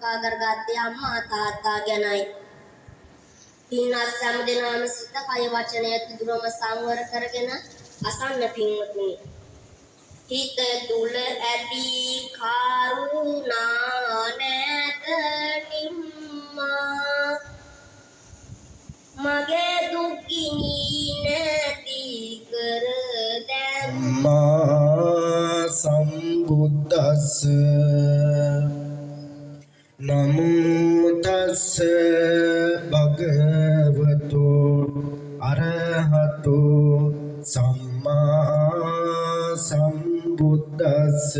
කාගරගත්තේ අම්මා තාත්තා ගැනයි. පින්වත් සම්දෙනාම සිත කය වචනය තුරම සංවර කරගෙන අසන්න පින්වතුනි. හිත තුල ඇති කරුණා නැත නිම්මා මගේ දුකිනි නැති කර ධම්මා සම්බුද්දස්ස නමෝ තස්ස භගවතු අරහතෝ සම්මා සම්බුද්දස්ස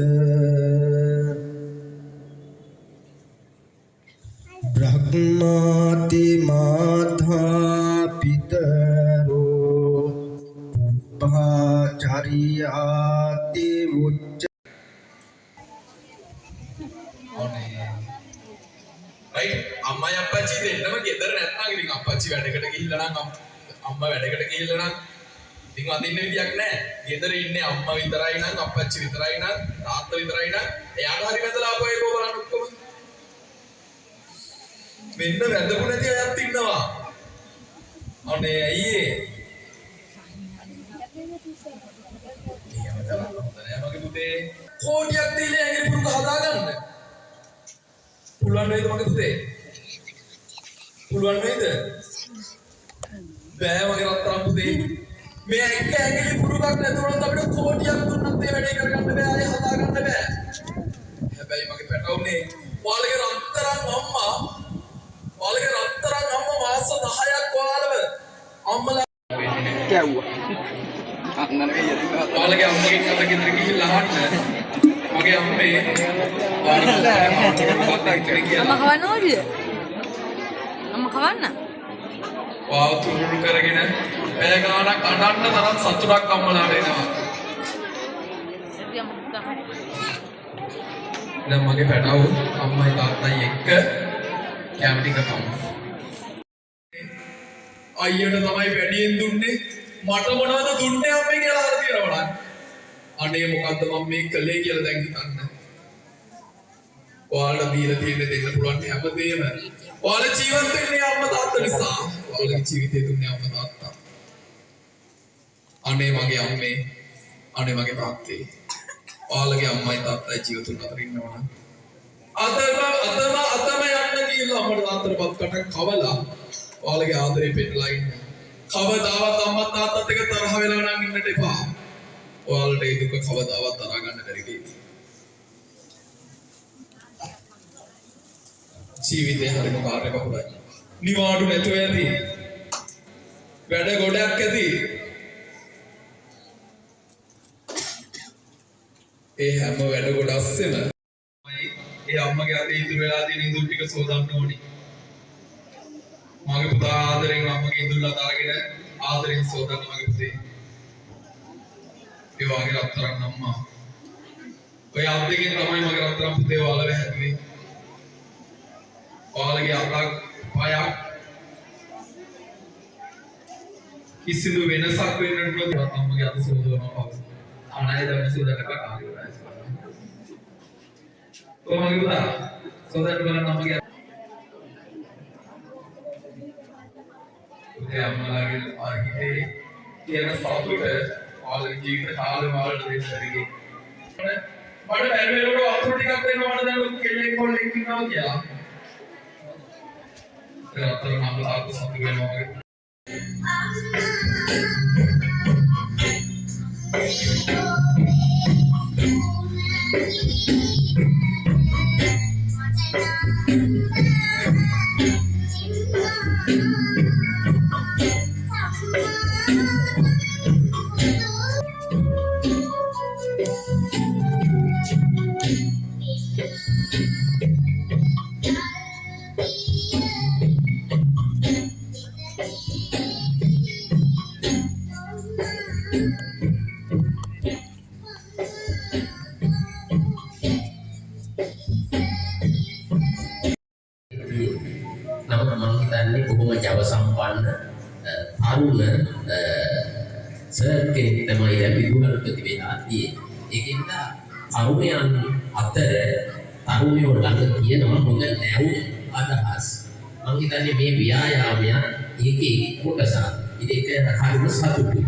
බ්‍රහ්මාති මාතා පිතරෝ උප්පාචාරියාති උච්ච right අම්මයි අප්පච්චි දෙන්නම ගෙදර නැත්නම් ඉතින් අප්පච්චි වැඩකට ගිහිල්ලා නම් අම්මා වැඩකට ගිහිල්ලා නම් ඉතින් අදින්න විදියක් නැහැ. ගෙදර ඉන්නේ අම්මා විතරයි නම් අප්පච්චි විතරයි නම් තාත්තා විතරයි නම් එයාට හරි වැදලා ආපුවා ඒක බලන්න ඔක්කොම. මෙන්න වැදපු නැති අයත් ඉන්නවා. අනේ අයියේ. එහෙම කරන්න හොඳ නෑ මගේ පුතේ. කෝටියක් දීලා ඇඟිලි පුරුක හදාගන්න. පුළුවන් වේද මගේ පුතේ? පුළුවන් වේද? බෑ මගේ රත්තරන් පුතේ. මේ එක ඇඟිලි පුරුකක් නැතුනොත් අපිට කෝටියක් දුන්නත් ඒ වැඩේ කරගන්න බෑ ආයේ හදාගන්න බෑ. හැබැයි මගේ පැටවුනේ ඔයාලගේ රත්තරන් අම්මා මාස 10ක් අම්මලා කැව්වා. අන්න නෙවෙයි ඔයාලගේ අම්මගෙන් අත ගෙදර ගිහිල්ලා අහන්න. මගේ අම්මේ අම්මා කවන්න ඕනේ. අම්මා කවන්න. වාව තුරුරු කරගෙන පැය ගාණක් අඬන්න තරම් සතුටක් අම්මලාට එනවා. දැන් මගේ පැටව අම්මයි තාත්තයි එක්ක කැමටික කමු. අයියට තමයි වැඩියෙන් දුන්නේ. මට මොනවද දුන්නේ අම්මේ කියලා අහලා තියෙනවා බලන්න. අනේ මොකද්ද මම මේ කළේ කියලා දැන් හිතන්න. ඔයාලට දීලා තියෙන දෙන්න පුළුවන් හැමදේම. ඔයාලා ජීවත් වෙන්නේ අම්මා තාත්තා නිසා. ඔයාලගේ ජීවිතේ දුන්නේ අම්මා තාත්තා. අනේ මගේ අම්මේ, අනේ මගේ තාත්තේ. ඔයාලගේ අම්මයි තාත්තයි ජීවිතුන් අතර ඉන්නවනම් අතම යන්න කියලා අපේ තාත්තට පත් කටක් කවලා ඔයාලගේ ආදරේ පෙන්නලා ඉන්න. කවදාවත් අම්මා තාත්තත් එක්ක තරහ වෙලා නම් ඉන්නට එපා. ඔයාලට ඒ දුක කවදාවත් තරහ ගන්න බැරි දෙයක්. ජීවිතේ හරිම කාර්යබහුලයි. නිවාඩු නැතුව ඇති. වැඩ ගොඩක් ඇති. ඒ හැම වැඩ ගොඩස්සෙම ඒ අම්මගේ අතේ ඉතුරු වෙලා තියෙන ඉඳුල් ටික සෝදන්න ඕනි. මගේ පුතා ආදරෙන් අම්මගේ ඉඳුල් අතාරගෙන ආදරෙන් සෝදන්න මගේ පුතේ. ඒ වගේ රත්තරන් අම්මා. ඔය අත් දෙකෙන් තමයි මගේ රත්තරන් පුතේ ඔයාලව හැදුවේ. ඔයාලගේ අතක් පයක් කිසිදු වෙනසක් වෙන්න පුළුවන් අම්මගේ අත සෝදනවා. අනයි දැන් සෝදන්න කාර්යය. කොහොමද පුතා? සෝදන්න බලන්න අම්මගේ පුතේ අම්මලාගේ ආගිතේ තියෙන සතුට ඔයාලගේ ජීවිත කාලෙම වලට දෙන්න බැරිගේ. මට බැරි වෙලකට වතුර ටිකක් දෙන්න මට දැන් ලොකු කෙල්ලෙක් කොල්ලෙක් ඉන්නවා කියලා. ඒ අතර නම් ආපු සතුට වෙනවා වගේ. Java Sampan Aruna සර් කෙනෙක් තමයි දැන් විදුහල් ප්‍රතිවේදාදී ඒකෙන්ද අරුමයන් අතර තරුණයෝ ළඟ තියෙනවා හොඳ නැවුම් අදහස්. මම හිතන්නේ මේ ව්‍යායාමය ඒකේ කොටසක්. ඉතින් ඒක හරිම සතුටුයි.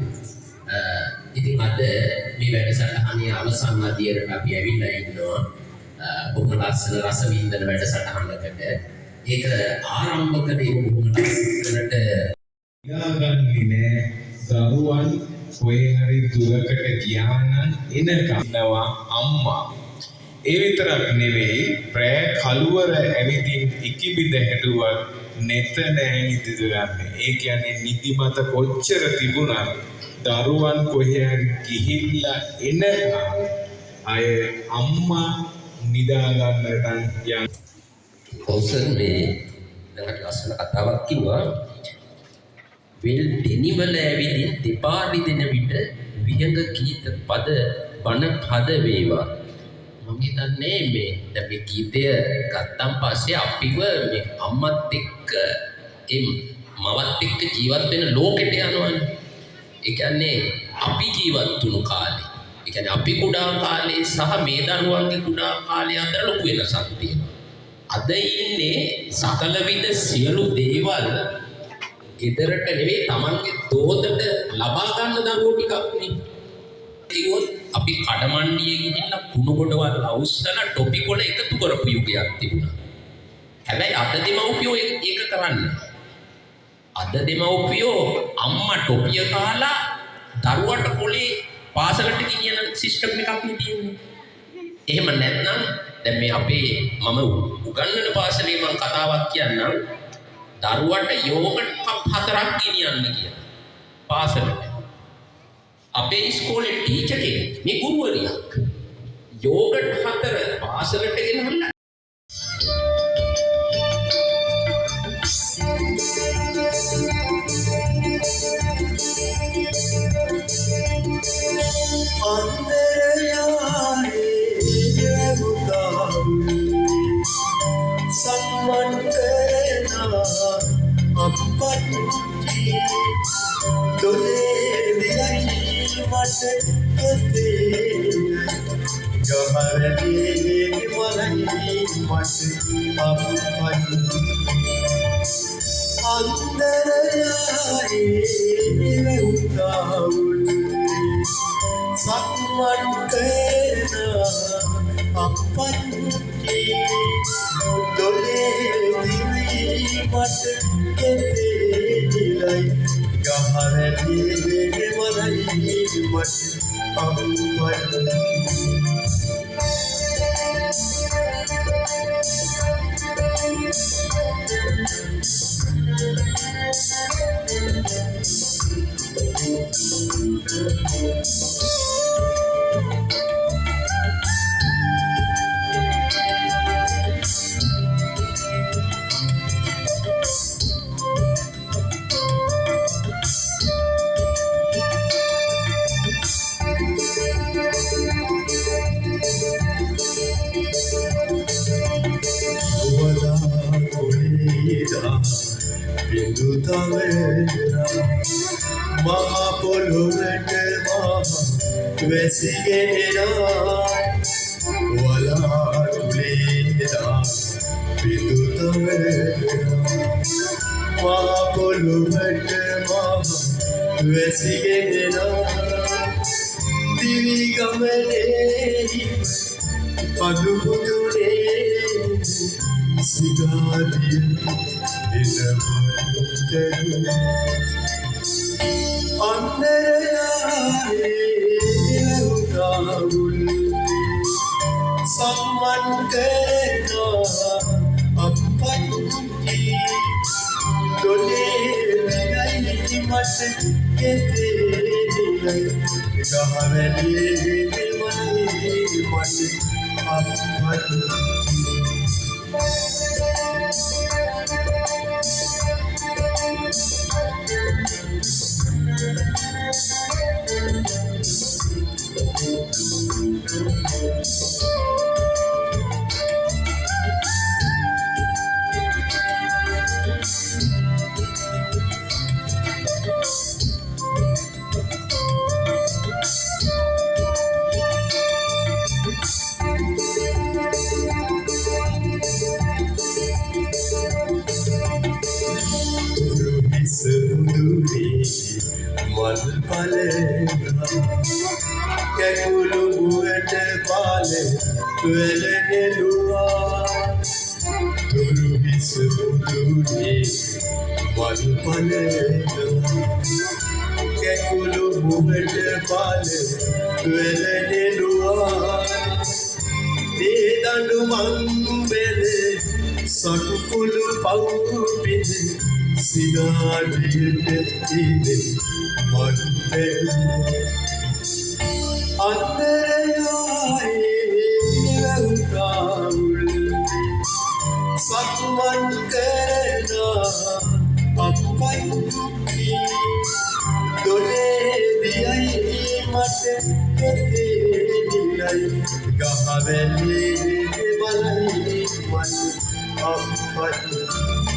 ඉතින් අද මේ වැඩසටහනේ අවසන් අදියරට අපි ඇවිල්ලා ඉන්නවා. බොහොම ලස්සන රස වින්දන වැඩසටහනකට. ඒක ආරම්භ කළේ බොහොම ලස්සනට ගන්නේ දරුවන් කොහේ හරි දුරකට ගියා නම් එනකම්නවා අම්මා. ඒ විතරක් නෙවෙයි ප්‍රෑ කළුවර ඇවිදින් ඉකිබිඳ හැදුවත් නෙත නෑ නිදිද ගන්න. ඒ කියන්නේ නිදිමත කොච්චර තිබුණත් දරුවන් කොහේ හරි ගිහිල්ලා එනකම් අය අම්මා නිදා ගන්නට යන කෞසල් මේ දැන් ලස්සන කතාවක් කිව්වා. වෙල් දෙනිවල ඇවිදින් දෙපා රිදෙන විට විහඟ ගීත පද බණ පද වේවා. මම හිතන්නේ මේ දැන් මේ ගීතය ගත්තන් පස්සේ අපිව මේ අම්මත් එක්ක මවත් එක්ක ජීවත් වෙන ලෝකෙට යනවනේ. ඒ කියන්නේ අපි ජීවත් වුණු කාලේ. ඒ කියන්නේ අපි කුඩා කාලේ සහ මේ දරුවන්ගේ කුඩා කාලේ අතර ලොකු වෙනසක් තියෙනවා. අද ඉන්නේ සකල විද සියලු දේවල් ගෙදරට නෙවෙයි Tamange දෝතට ලබා ගන්න දරුවෝ ටිකක් නේ. ඒකත් අපි කඩමණ්ඩියේ ගිහිල්ලා කුණු ගොඩවල් අවුස්සලා ටොපි කොළ එකතු කරපු යුගයක් තිබුණා. හැබැයි අද දෙමව්පියෝ ඒක කරන්නේ. අද දෙමව්පියෝ අම්මා ටොපිය කාලා දරුවට කොලේ පාසලට ගෙනියන සිස්ටම් එකක් නේ තියෙන්නේ. එහෙම නැත්නම් දැන් මේ අපේ මම උගන්වන පාසලේ මම කතාවක් කියන්නම්. දරුවට යෝගට් කප් 4ක් ගෙනියන්න කියලා පාසලට. අපේ ඉස්කෝලේ ටීචර් කෙනෙක් මේ ගුරුවරියක් යෝගට් 4 පාසලට ගෙනල්ලා මල් පලෙනා කැකුළු ගුවට පාලේ වෙලෙනෙලුවා තුරු හිස මුදුනේ මල් පලෙනා කැකුළු ගුවට පාලේ වෙලෙනෙලුවා දේදඬු මංබෙලේ සටුකුළු පවුපිද සිනාඩියට ඉදෙ මන්පෙල් අන්තරයායේ නිවුකාවුල්ලේ සතුමන් කරනා අපපයි දොලේ දියයි මට කෙතේ නිලයි ගහවැලේ බලයි මන් අපපයි